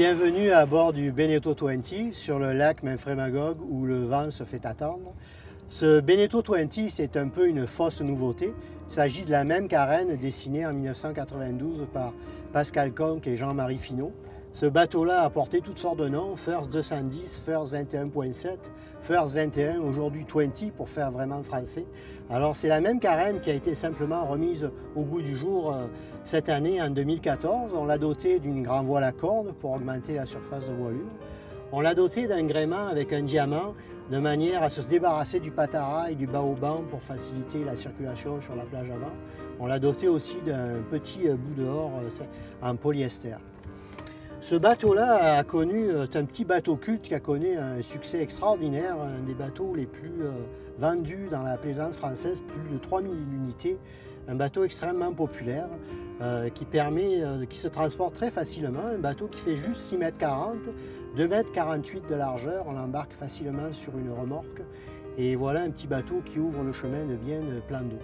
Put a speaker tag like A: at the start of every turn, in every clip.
A: Bienvenue à bord du Beneteau 20 sur le lac Memphremagog où le vent se fait attendre. Ce Beneteau 20, c'est un peu une fausse nouveauté. Il s'agit de la même carène dessinée en 1992 par Pascal Conque et Jean-Marie Finot. Ce bateau-là a porté toutes sortes de noms, First 210, First 21.7, First 21, aujourd'hui 20 pour faire vraiment français. Alors c'est la même carène qui a été simplement remise au goût du jour cette année en 2014. On l'a dotée d'une grand voile à cordes pour augmenter la surface de voilure. On l'a dotée d'un gréement avec un diamant de manière à se débarrasser du patara et du baoban pour faciliter la circulation sur la plage avant. On l'a dotée aussi d'un petit bout dehors en polyester. Ce bateau-là a connu, c'est un petit bateau culte qui a connu un succès extraordinaire, un des bateaux les plus vendus dans la plaisance française, plus de 3000 unités, un bateau extrêmement populaire qui se transporte très facilement, un bateau qui fait juste 6,40 m, 2,48 m de largeur, on l'embarque facilement sur une remorque et voilà un petit bateau qui ouvre le chemin de Vienne plein d'eau.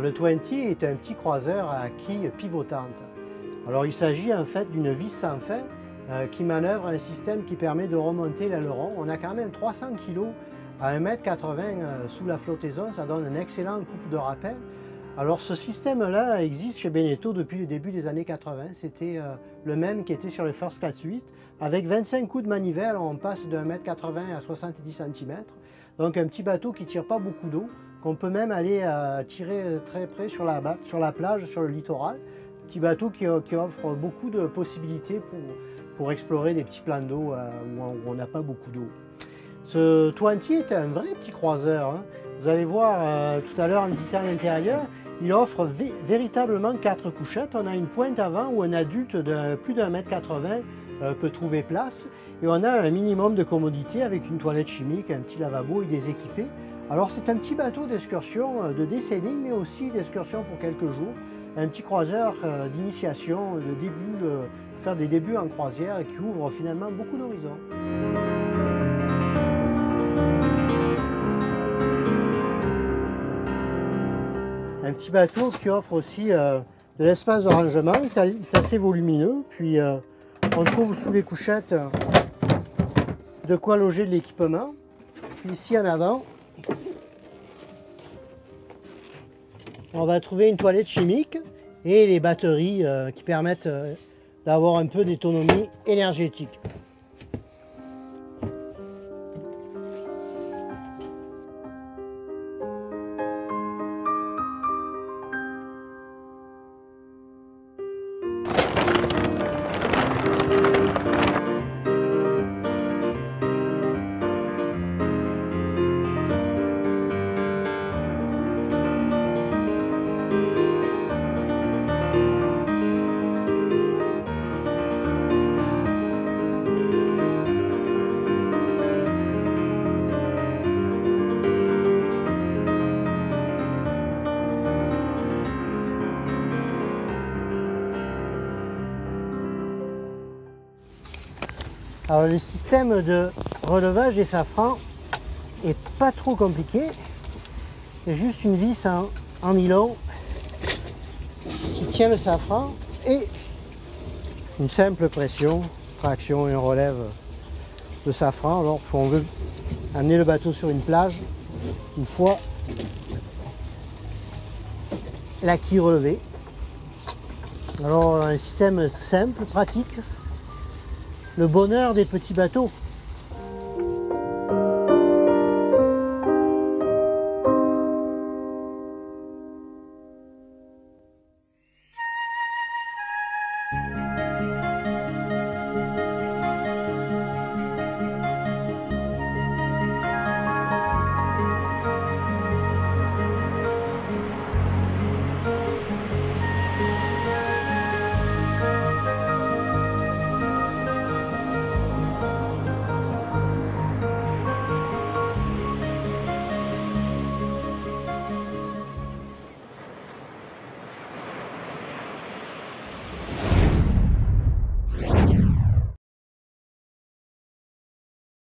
A: Le 20 est un petit croiseur à quille pivotante. Alors il s'agit en fait d'une vis sans fin qui manœuvre un système qui permet de remonter l'aileron. On a quand même 300 kg à 1,80 m sous la flottaison, ça donne un excellent couple de rappel. Alors ce système-là existe chez Beneteau depuis le début des années 80. C'était le même qui était sur le First 4.8. Avec 25 coups de manivelle, on passe de 1,80 m à 70 cm. Donc un petit bateau qui ne tire pas beaucoup d'eau, qu'on peut même aller tirer très près sur la plage, sur le littoral. Petit bateau qui offre beaucoup de possibilités pour explorer des petits plans d'eau où on n'a pas beaucoup d'eau. Ce 20 est un vrai petit croiseur, hein. Vous allez voir tout à l'heure en visitant l'intérieur, il offre véritablement 4 couchettes. On a une pointe avant où un adulte de plus d'1,80 m peut trouver place. Et on a un minimum de commodité avec une toilette chimique, un petit lavabo et des équipés. Alors c'est un petit bateau d'excursion, de day-sailing, mais aussi d'excursion pour quelques jours. Un petit croiseur d'initiation, faire des débuts en croisière et qui ouvre finalement beaucoup d'horizons. Un petit bateau qui offre aussi de l'espace de rangement, il est assez volumineux. Puis on trouve sous les couchettes de quoi loger de l'équipement. Puis ici en avant, on va trouver une toilette chimique et les batteries qui permettent d'avoir un peu d'autonomie énergétique. Alors le système de relevage des safrans est pas trop compliqué. C'est juste une vis en nylon qui tient le safran et une simple pression, traction et un relève de safran. Alors on veut amener le bateau sur une plage, une fois la quille relevée. Alors un système simple, pratique. Le bonheur des petits bateaux.